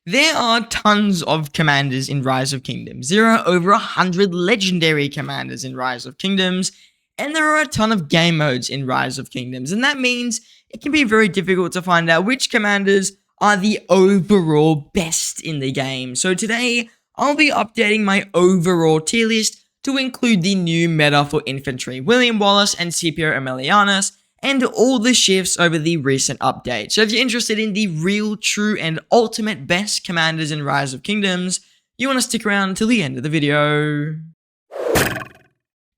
There are tons of commanders in Rise of Kingdoms. There are over 100 legendary commanders in Rise of Kingdoms, and there are a ton of game modes in Rise of Kingdoms, and that means it can be very difficult to find out which commanders are the overall best in the game. So today, I'll be updating my overall tier list to include the new meta for infantry, William Wallace and Scipio Aemilianus, and all the shifts over the recent update. So if you're interested in the real, true, and ultimate best commanders in Rise of Kingdoms, you want to stick around until the end of the video.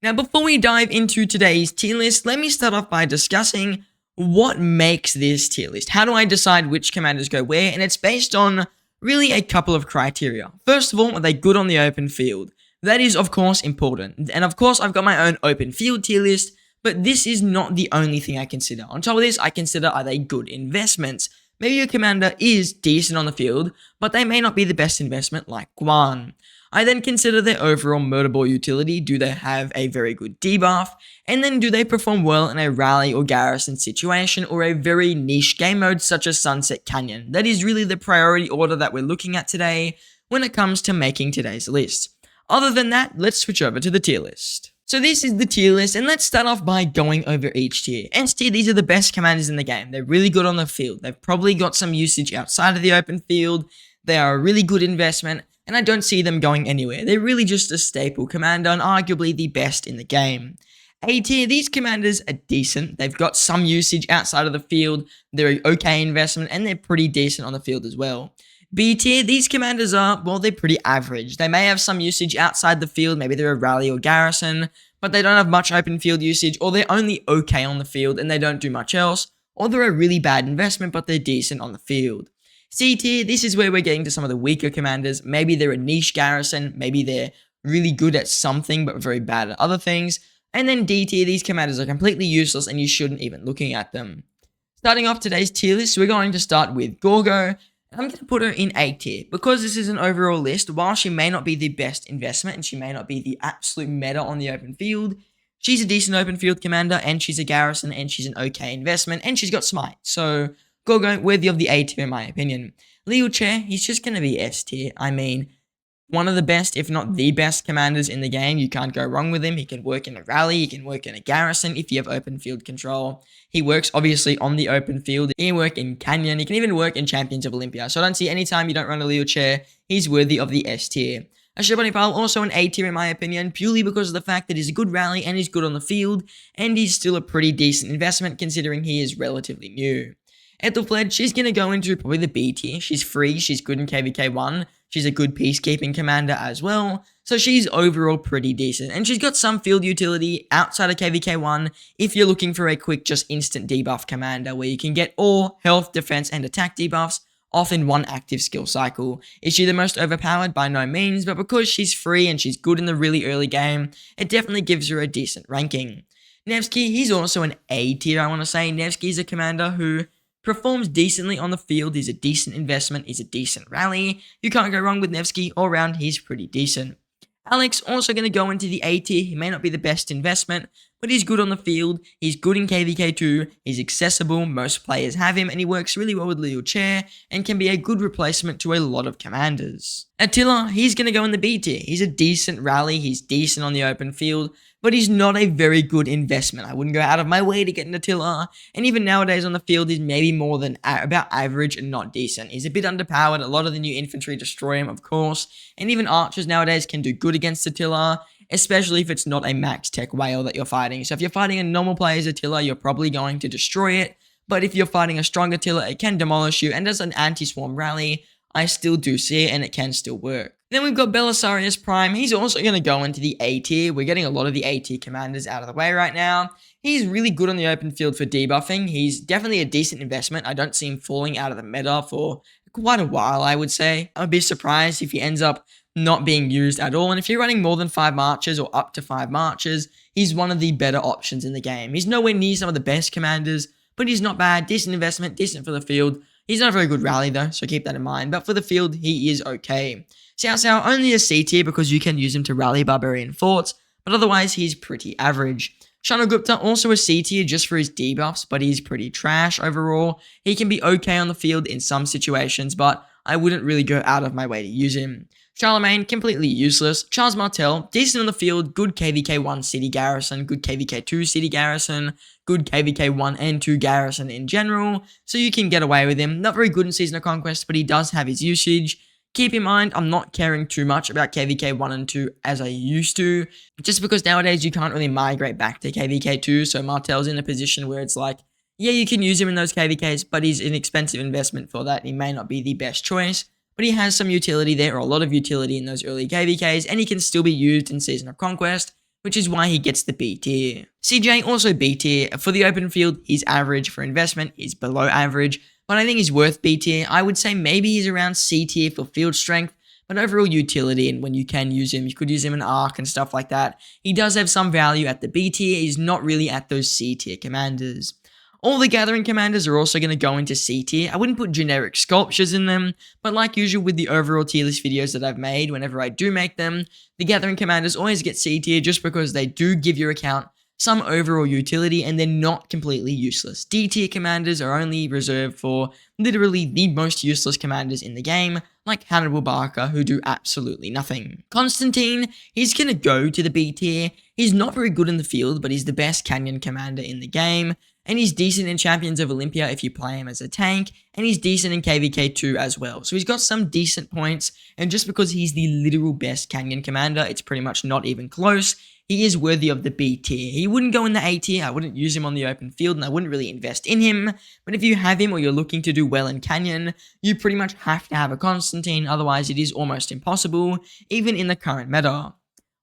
Now, before we dive into today's tier list, let me start off by discussing what makes this tier list. How do I decide which commanders go where? And it's based on really a couple of criteria. First of all, are they good on the open field? That is, of course, important. And of course, I've got my own open field tier list, but this is not the only thing I consider. On top of this, I consider, are they good investments? Maybe your commander is decent on the field, but they may not be the best investment like Guan. I then consider their overall murder ball utility. Do they have a very good debuff? And then do they perform well in a rally or garrison situation or a very niche game mode such as Sunset Canyon? That is really the priority order that we're looking at today when it comes to making today's list. Other than that, let's switch over to the tier list. So this is the tier list, and let's start off by going over each tier. S tier, these are the best commanders in the game. They're really good on the field. They've probably got some usage outside of the open field. They are a really good investment, and I don't see them going anywhere. They're really just a staple commander and arguably the best in the game. A tier, these commanders are decent. They've got some usage outside of the field. They're an okay investment, and they're pretty decent on the field as well. B tier, these commanders are, well, they're pretty average. They may have some usage outside the field, maybe they're a rally or garrison, but they don't have much open field usage, or they're only okay on the field and they don't do much else, or they're a really bad investment, but they're decent on the field. C tier, this is where we're getting to some of the weaker commanders. Maybe they're a niche garrison, maybe they're really good at something, but very bad at other things. And then D tier, these commanders are completely useless and you shouldn't even looking at them. Starting off today's tier list, we're going to start with Gorgo. I'm going to put her in A tier. Because this is an overall list, while she may not be the best investment and she may not be the absolute meta on the open field, she's a decent open field commander and she's a garrison and she's an okay investment and she's got smite. So, Gorgo, worthy of the A tier in my opinion. Liu Che, he's just going to be S tier. I mean, one of the best, if not the best commanders in the game. You can't go wrong with him. He can work in a rally, he can work in a garrison if you have open field control. He works obviously on the open field. He can work in Canyon. He can even work in Champions of Olympia. So I don't see any time you don't run a Liu Che, he's worthy of the S tier. Ashurbanipal, also an A tier in my opinion, purely because of the fact that he's a good rally and he's good on the field, and he's still a pretty decent investment considering he is relatively new. Ethelfled, she's going to go into probably the B tier. She's free, she's good in KVK 1, she's a good peacekeeping commander as well, so she's overall pretty decent. And she's got some field utility outside of KVK 1 if you're looking for a quick, just instant debuff commander where you can get all health, defense, and attack debuffs off in one active skill cycle. Is she the most overpowered? By no means, but because she's free and she's good in the really early game, it definitely gives her a decent ranking. Nevsky, he's also an A tier, I want to say. Nevsky's a commander who performs decently on the field, he's a decent investment, he's a decent rally. You can't go wrong with Nevsky. All around, he's pretty decent. Alex, also going to go into the A tier. He may not be the best investment, but he's good on the field, he's good in KVK 2, he's accessible, most players have him, and he works really well with Liu Che, and can be a good replacement to a lot of commanders. Attila, he's going to go in the B tier. He's a decent rally, he's decent on the open field, but he's not a very good investment. I wouldn't go out of my way to get an Attila, and even nowadays on the field, he's maybe more than about average and not decent. He's a bit underpowered, a lot of the new infantry destroy him, of course, and even archers nowadays can do good against Attila, especially if it's not a max tech whale that you're fighting. So if you're fighting a normal player's Attila, you're probably going to destroy it, but if you're fighting a strong Attila, it can demolish you, and as an anti-swarm rally, I still do see it, and it can still work. Then we've got Belisarius Prime. He's also going to go into the A tier. We're getting a lot of the A tier commanders out of the way right now. He's really good on the open field for debuffing. He's definitely a decent investment. I don't see him falling out of the meta for quite a while, I would say. I would be surprised if he ends up not being used at all. And if you're running more than 5 marches or up to 5 marches, he's one of the better options in the game. He's nowhere near some of the best commanders, but he's not bad. Decent investment, decent for the field. He's not a very good rally though, so keep that in mind. But for the field, he is okay. Xiao Xiao, only a C tier because you can use him to rally barbarian forts, but otherwise he's pretty average. Chandragupta, also a C tier just for his debuffs, but he's pretty trash overall. He can be okay on the field in some situations, but I wouldn't really go out of my way to use him. Charlemagne, completely useless. Charles Martel, decent on the field, good KVK 1 city garrison, good KVK 2 city garrison, good KVK 1 and 2 garrison in general, so you can get away with him. Not very good in Season of Conquest, but he does have his usage. Keep in mind, I'm not caring too much about KVK 1 and 2 as I used to, just because nowadays you can't really migrate back to KVK 2, so Martel's in a position where it's like, yeah, you can use him in those KVKs, but he's an expensive investment for that. He may not be the best choice, but he has some utility there, or a lot of utility in those early KVKs, and he can still be used in Season of Conquest, which is why he gets the B tier. CJ, also B tier. For the open field, he's average. For investment, he's below average, but I think he's worth B tier. I would say maybe he's around C tier for field strength, but overall utility, and when you can use him, you could use him in Arc and stuff like that. He does have some value at the B tier. He's not really at those C tier commanders. All the Gathering Commanders are also going to go into C tier. I wouldn't put generic sculptures in them, but like usual with the overall tier list videos that I've made, whenever I do make them, the Gathering Commanders always get C tier just because they do give your account some overall utility and they're not completely useless. D tier commanders are only reserved for literally the most useless commanders in the game, like Hannibal Barca, who do absolutely nothing. Constantine, he's going to go to the B tier. He's not very good in the field, but he's the best Canyon commander in the game. And he's decent in Champions of Olympia if you play him as a tank, and he's decent in KVK 2 as well. So he's got some decent points, and just because he's the literal best Canyon commander, it's pretty much not even close. He is worthy of the B tier. He wouldn't go in the A tier, I wouldn't use him on the open field, and I wouldn't really invest in him. But if you have him or you're looking to do well in Canyon, you pretty much have to have a Constantine, otherwise it is almost impossible, even in the current meta.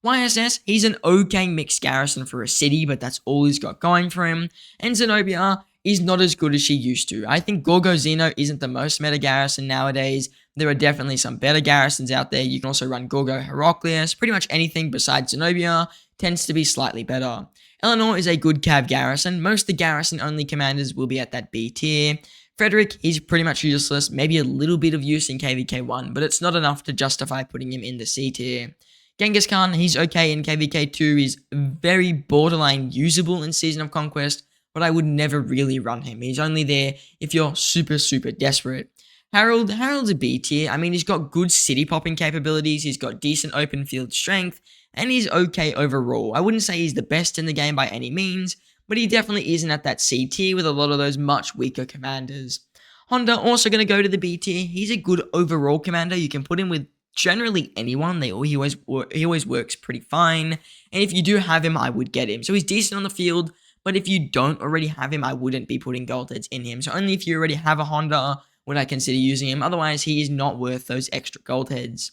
YSS, he's an okay mixed garrison for a city, but that's all he's got going for him. And Zenobia is not as good as she used to. I think Gorgo-Zeno isn't the most meta garrison nowadays. There are definitely some better garrisons out there. You can also run Gorgo-Heraclius. Pretty much anything besides Zenobia tends to be slightly better. Eleanor is a good cav garrison. Most of the garrison-only commanders will be at that B tier. Frederick, he's pretty much useless. Maybe a little bit of use in KVK 1, but it's not enough to justify putting him in the C tier. Genghis Khan, he's okay in KVK 2, he's very borderline usable in Season of Conquest, but I would never really run him. He's only there if you're super desperate. Harold's a B tier. I mean, he's got good city popping capabilities, he's got decent open field strength, and he's okay overall. I wouldn't say he's the best in the game by any means, but he definitely isn't at that C tier with a lot of those much weaker commanders. Honda, also going to go to the B tier. He's a good overall commander. You can put him with generally anyone. He always works pretty fine, and if you do have him, I would get him. So he's decent on the field, but if you don't already have him, I wouldn't be putting gold heads in him. So only if you already have a Honda would I consider using him. Otherwise, he is not worth those extra gold heads.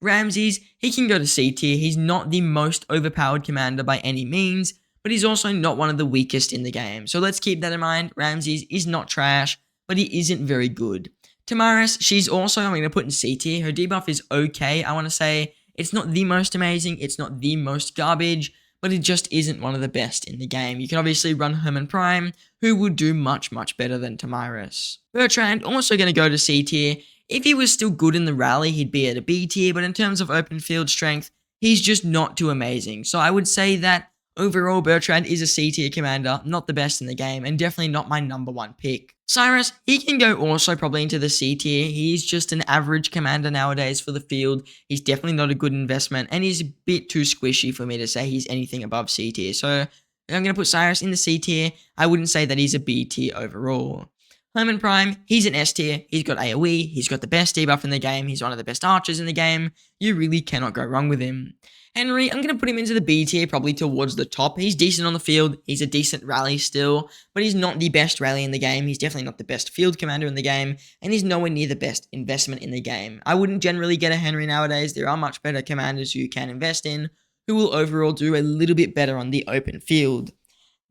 Ramses, he can go to C tier. He's not the most overpowered commander by any means, but he's also not one of the weakest in the game. So let's keep that in mind. Ramses is not trash, but he isn't very good. Tamaris, she's also, I'm going to put in C tier. Her debuff is okay, I want to say. It's not the most amazing, it's not the most garbage, but it just isn't one of the best in the game. You can obviously run Herman Prime, who would do much better than Tamaris. Bertrand, also going to go to C tier. If he was still good in the rally, he'd be at a B tier, but in terms of open field strength, he's just not too amazing. So I would say that overall, Bertrand is a C tier commander, not the best in the game, and definitely not my number one pick. Cyrus, he can go also probably into the C tier. He's just an average commander nowadays for the field. He's definitely not a good investment, and he's a bit too squishy for me to say he's anything above C tier. So I'm going to put Cyrus in the C tier. I wouldn't say that he's a B tier overall. Herman Prime, he's an S tier. He's got AoE. He's got the best debuff in the game. He's one of the best archers in the game. You really cannot go wrong with him. Henry, I'm going to put him into the B tier, probably towards the top. He's decent on the field. He's a decent rally still, but he's not the best rally in the game. He's definitely not the best field commander in the game, and he's nowhere near the best investment in the game. I wouldn't generally get a Henry nowadays. There are much better commanders who you can invest in, who will overall do a little bit better on the open field.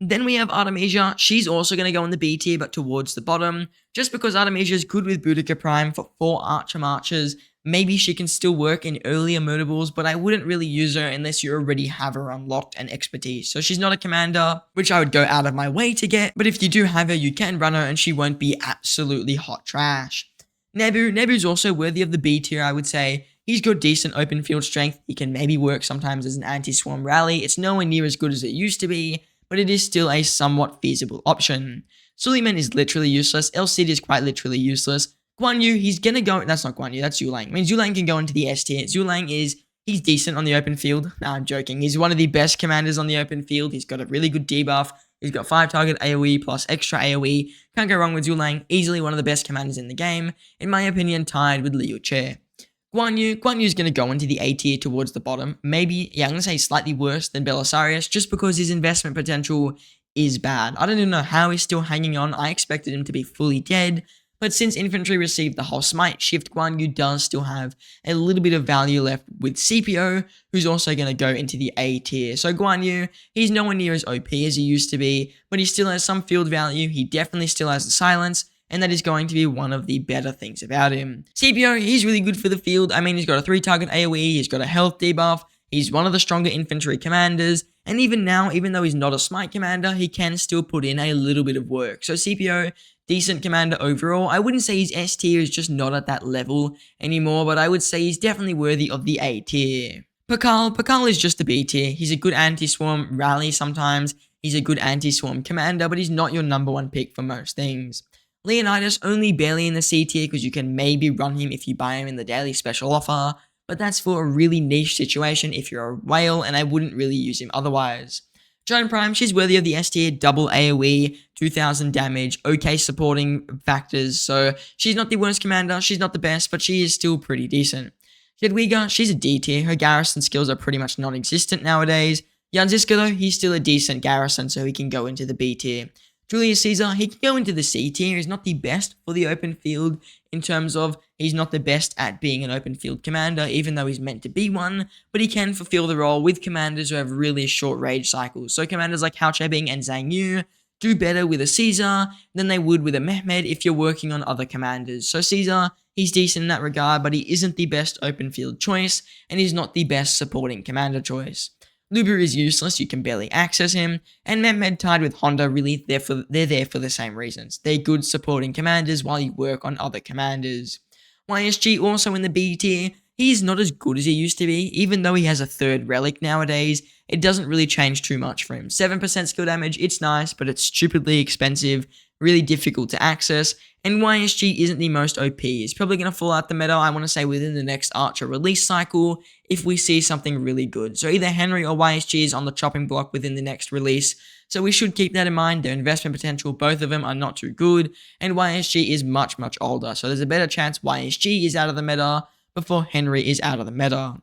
Then we have Artemisia. She's also going to go in the B tier, but towards the bottom, just because Artemisia is good with Boudica Prime for 4 Archer Marches. Maybe she can still work in earlier modables, but I wouldn't really use her unless you already have her unlocked and expertise. So she's not a commander, which I would go out of my way to get, but if you do have her, you can run her and she won't be absolutely hot trash. Nebu's also worthy of the B tier, I would say. He's got decent open field strength. He can maybe work sometimes as an anti-swarm rally. It's nowhere near as good as it used to be, but it is still a somewhat feasible option. Suleiman is literally useless. El Cid is quite literally useless. Guan Yu, he's gonna go. That's not Guan Yu. That's Yulang. I mean, Yulang can go into the S tier. He's decent on the open field. Nah, I'm joking. He's one of the best commanders on the open field. He's got a really good debuff. He's got 5 target AoE plus extra AoE. Can't go wrong with Yulang. Easily one of the best commanders in the game. In my opinion, tied with Liu Che. Guan Yu's going to go into the A tier towards the bottom. Maybe, yeah, I'm going to say slightly worse than Belisarius, just because his investment potential is bad. I don't even know how he's still hanging on. I expected him to be fully dead. But since infantry received the whole smite shift, Guan Yu does still have a little bit of value left with CPO, who's also going to go into the A tier. So Guan Yu, he's nowhere near as OP as he used to be, but he still has some field value. He definitely still has the silence, and that is going to be one of the better things about him. CPO, he's really good for the field. I mean, he's got a 3 target AoE, he's got a health debuff, he's one of the stronger infantry commanders, and even now, even though he's not a smite commander, he can still put in a little bit of work. So CPO, decent commander overall. I wouldn't say his S tier is just not at that level anymore, but I would say he's definitely worthy of the A tier. Pakal is just a B tier. He's a good anti-swarm rally sometimes. He's a good anti-swarm commander, but he's not your number 1 pick for most things. Leonidas only barely in the C tier because you can maybe run him if you buy him in the daily special offer, but that's for a really niche situation if you're a whale, and I wouldn't really use him otherwise. Joan Prime, she's worthy of the S tier, double AoE, 2000 damage, okay supporting factors, so she's not the worst commander, she's not the best, but she is still pretty decent. Jadwiga, she's a D tier, her garrison skills are pretty much non-existent nowadays. Yanziska though, he's still a decent garrison, so he can go into the B tier. Julius Caesar, he can go into the C tier. He's not the best for the open field in terms of he's not the best at being an open field commander, even though he's meant to be one, but he can fulfill the role with commanders who have really short rage cycles. So commanders like Hao Chebing and Zhang Yu do better with a Caesar than they would with a Mehmed if you're working on other commanders. So Caesar, he's decent in that regard, but he isn't the best open field choice, and he's not the best supporting commander choice. Lubu is useless, you can barely access him, and Mehmed tied with Honda, really, they're there for the same reasons. They're good supporting commanders while you work on other commanders. YSG also in the B tier, he's not as good as he used to be, even though he has a 3rd relic nowadays, it doesn't really change too much for him. 7% skill damage, it's nice, but it's stupidly expensive, really difficult to access, and YSG isn't the most OP. It's probably going to fall out the meta, I want to say, within the next Archer release cycle, if we see something really good. So either Henry or YSG is on the chopping block within the next release, so we should keep that in mind. Their investment potential, both of them are not too good, and YSG is much older, so there's a better chance YSG is out of the meta before Henry is out of the meta.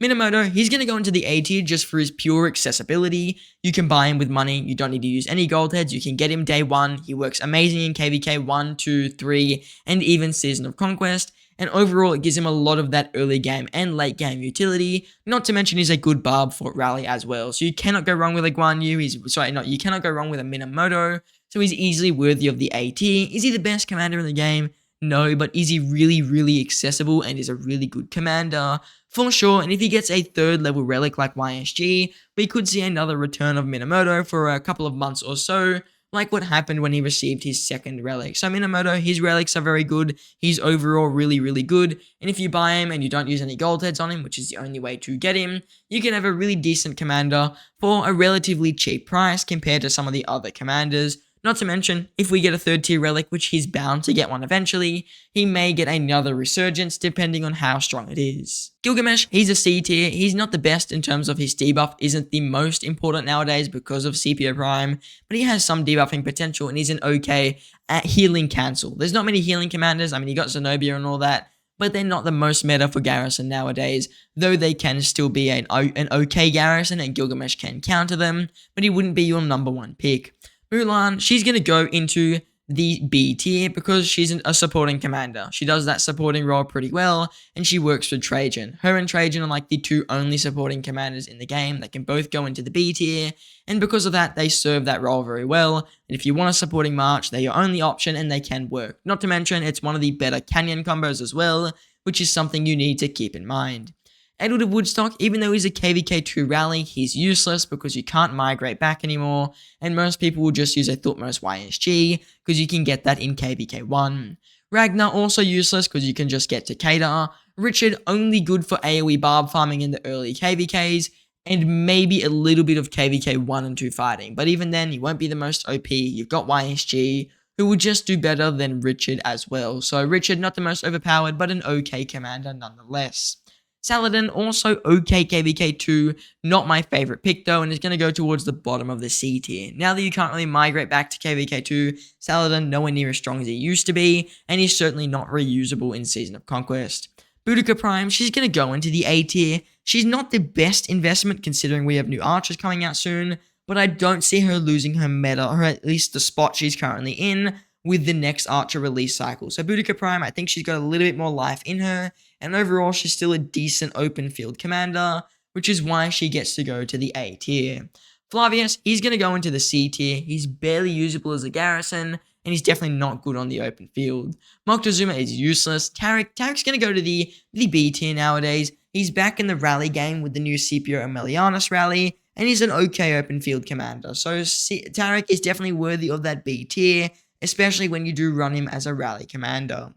Minamoto, he's going to go into the A tier just for his pure accessibility. You can buy him with money, you don't need to use any gold heads, you can get him day 1, he works amazing in KVK 1, 2, 3, and even Season of Conquest, and overall it gives him a lot of that early game and late game utility, not to mention he's a good barb for rally as well, so you cannot go wrong with a Guan Yu, you cannot go wrong with a Minamoto, so he's easily worthy of the A tier. Is he the best commander in the game? No, but is he really accessible and is a really good commander? For sure, and if he gets a 3rd level relic like YSG, we could see another return of Minamoto for a couple of months or so, like what happened when he received his 2nd relic. So Minamoto, his relics are very good, he's overall really good, and if you buy him and you don't use any gold heads on him, which is the only way to get him, you can have a really decent commander for a relatively cheap price compared to some of the other commanders. Not to mention, if we get a 3rd tier relic, which he's bound to get one eventually, he may get another resurgence depending on how strong it is. Gilgamesh, he's a C tier, he's not the best in terms of his debuff isn't the most important nowadays because of CPO Prime, but he has some debuffing potential and he's an okay at healing cancel. There's not many healing commanders, I mean you got Zenobia and all that, but they're not the most meta for garrison nowadays, though they can still be an okay garrison and Gilgamesh can counter them, but he wouldn't be your number 1 pick. Mulan, she's going to go into the B tier because she's a supporting commander. She does that supporting role pretty well, and she works for Trajan. Her and Trajan are like the 2 only supporting commanders in the game that can both go into the B tier, and because of that, they serve that role very well, and if you want a supporting March, they're your only option, and they can work. Not to mention, it's one of the better Canyon combos as well, which is something you need to keep in mind. Edward of Woodstock, even though he's a KVK2 rally, he's useless because you can't migrate back anymore, and most people will just use a Thutmose YSG because you can get that in KVK1. Ragnar also useless because you can just get Takeda. Richard only good for AoE barb farming in the early KVKs, and maybe a little bit of KVK 1 and 2 fighting, but even then, he won't be the most OP. You've got YSG, who would just do better than Richard as well. So Richard, not the most overpowered, but an okay commander nonetheless. Saladin, also okay KVK 2, not my favorite pick though, and is going to go towards the bottom of the C tier. Now that you can't really migrate back to KVK 2, Saladin nowhere near as strong as he used to be, and he's certainly not reusable in Season of Conquest. Boudica Prime, she's going to go into the A tier. She's not the best investment considering we have new archers coming out soon, but I don't see her losing her meta, or at least the spot she's currently in, with the next archer release cycle. So Boudica Prime, I think she's got a little bit more life in her, and overall she's still a decent open field commander, which is why she gets to go to the A tier. Flavius, he's going to go into the C tier. He's barely usable as a garrison, and he's definitely not good on the open field. Moctezuma is useless. Tarek's going to go to the B tier nowadays. He's back in the rally game with the new Scipio Aemilianus rally, and he's an okay open field commander. So Tarek is definitely worthy of that B tier, especially when you do run him as a rally commander.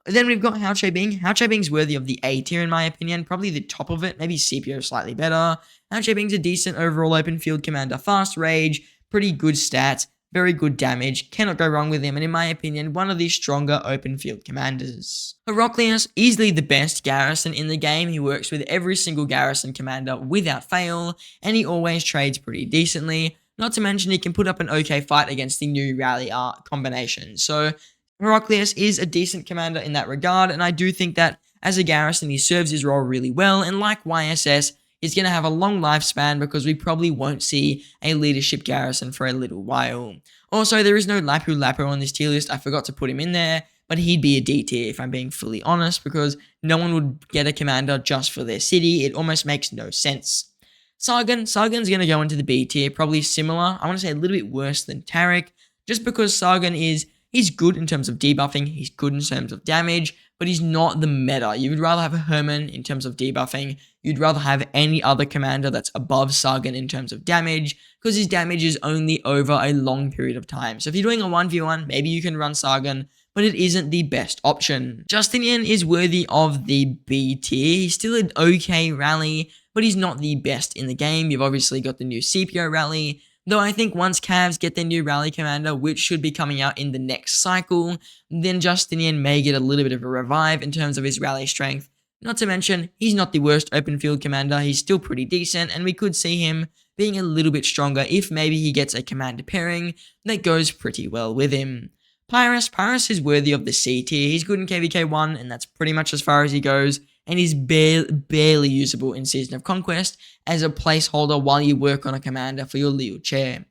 Then we've got Hao Bing. Hao Bing's worthy of the A tier in my opinion, probably the top of it, maybe Scipio slightly better. Hao Bing's a decent overall open field commander, fast rage, pretty good stats, very good damage, cannot go wrong with him, and in my opinion, one of the stronger open field commanders. Heraclius, easily the best garrison in the game. He works with every single garrison commander without fail, and he always trades pretty decently. Not to mention he can put up an okay fight against the new rally art combination. So Heraclius is a decent commander in that regard, and I do think that as a garrison he serves his role really well, and like YSS, he's going to have a long lifespan because we probably won't see a leadership garrison for a little while. Also, there is no Lapu Lapu on this tier list. I forgot to put him in there, but he'd be a D tier if I'm being fully honest, because no one would get a commander just for their city. It almost makes no sense. Sargon's going to go into the B tier, probably similar. I want to say a little bit worse than Tarek, just because Sargon he's good in terms of debuffing, he's good in terms of damage, but he's not the meta. You would rather have a Herman in terms of debuffing. You'd rather have any other commander that's above Sargon in terms of damage, because his damage is only over a long period of time. So if you're doing a 1v1, maybe you can run Sargon, but it isn't the best option. Justinian is worthy of the B tier. He's still an okay rally, but he's not the best in the game. You've obviously got the new Scipio rally, though I think once Cavs get their new rally commander, which should be coming out in the next cycle, then Justinian may get a little bit of a revive in terms of his rally strength. Not to mention, he's not the worst open field commander, he's still pretty decent, and we could see him being a little bit stronger if maybe he gets a commander pairing that goes pretty well with him. Pyrrhus is worthy of the C tier. He's good in KVK 1, and that's pretty much as far as he goes, and he's barely usable in Season of Conquest as a placeholder while you work on a commander for your Liu Chair.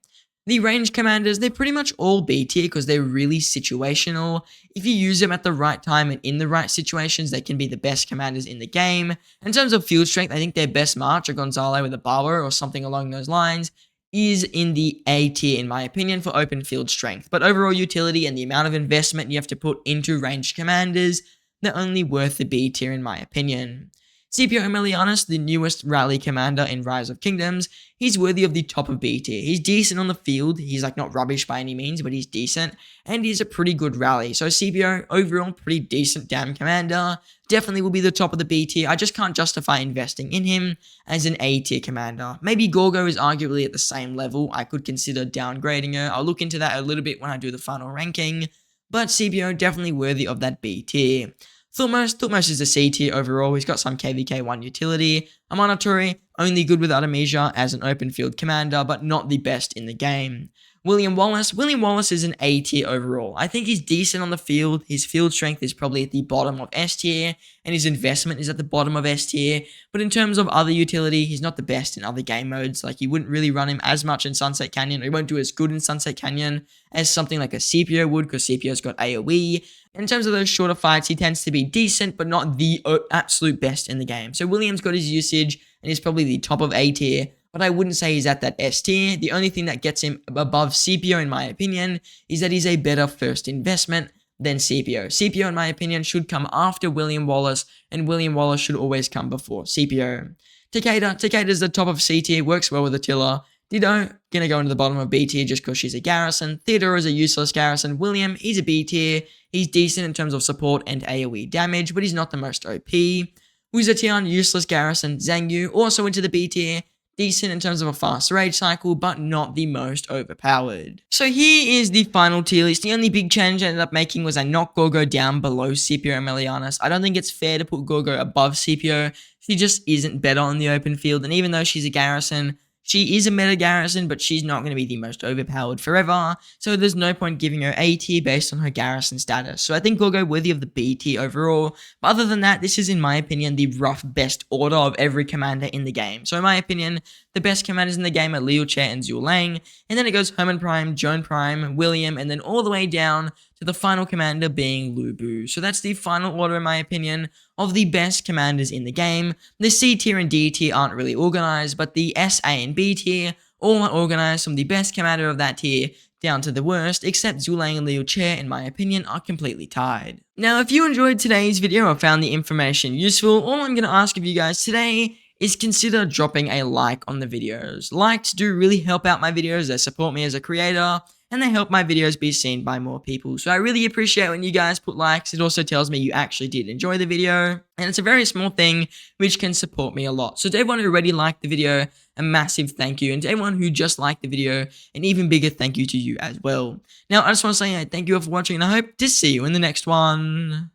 The range commanders, they're pretty much all B tier because they're really situational. If you use them at the right time and in the right situations, they can be the best commanders in the game. In terms of field strength, I think their best March, or Gonzalo with a Barber or something along those lines, is in the A tier in my opinion for open field strength. But overall utility and the amount of investment you have to put into ranged commanders, they're only worth the B tier in my opinion. Scipio Aemilianus, the newest rally commander in Rise of Kingdoms, he's worthy of the top of B tier. He's decent on the field, he's like not rubbish by any means, but he's decent, and he's a pretty good rally. So Scipio, overall, pretty decent damn commander, definitely will be the top of the B tier. I just can't justify investing in him as an A tier commander. Maybe Gorgo is arguably at the same level, I could consider downgrading her. I'll look into that a little bit when I do the final ranking, but Scipio definitely worthy of that B tier. Thutmose is a C tier overall. He's got some KVK 1 utility. Amanaturi, only good with Artemisia as an open field commander, but not the best in the game. William Wallace is an A tier overall. I think he's decent on the field. His field strength is probably at the bottom of S tier, and his investment is at the bottom of S tier. But in terms of other utility, he's not the best in other game modes. Like, you wouldn't really run him as much in Sunset Canyon, or he won't do as good in Sunset Canyon as something like a Scipio would, because Scipio's got AoE. In terms of those shorter fights, he tends to be decent, but not the absolute best in the game. So William's got his usage, and he's probably the top of A tier, but I wouldn't say he's at that S tier. The only thing that gets him above Scipio, in my opinion, is that he's a better first investment than Scipio. Scipio, in my opinion, should come after William Wallace, and William Wallace should always come before Scipio. Takeda's the top of C tier, works well with Attila. Dido, gonna go into the bottom of B tier just because she's a garrison. Theodore is a useless garrison. William, he's a B tier. He's decent in terms of support and AoE damage, but he's not the most OP. Wuzetian, useless garrison. Zhang Yu, also into the B tier. decent in terms of a fast rage cycle, but not the most overpowered. So here is the final tier list. The only big change I ended up making was I knocked Gorgo down below Scipio and Melianis. I don't think it's fair to put Gorgo above Scipio. She just isn't better on the open field, and even though she's a garrison, she is a meta garrison, but she's not going to be the most overpowered forever, so there's no point giving her A tier based on her garrison status. So I think Gorgo worthy of the B tier overall, but other than that, this is in my opinion the rough best order of every commander in the game. So in my opinion, the best commanders in the game are Liu Che and Zhu Lang, and then it goes Herman Prime, Joan Prime, William, and then all the way down to the final commander being Lu Bu. So that's the final order in my opinion of the best commanders in the game. The C tier and D tier aren't really organized, but the S, A, and B tier all are organized from the best commander of that tier down to the worst, except Zhu Lang and Liu Che, in my opinion, are completely tied. Now, if you enjoyed today's video or found the information useful, all I'm going to ask of you guys today is consider dropping a like on the videos. Likes do really help out my videos, they support me as a creator, and they help my videos be seen by more people. So I really appreciate when you guys put likes. It also tells me you actually did enjoy the video, and it's a very small thing which can support me a lot. So to everyone who already liked the video, a massive thank you, and to everyone who just liked the video, an even bigger thank you to you as well. Now I just want to say thank you all for watching, and I hope to see you in the next one.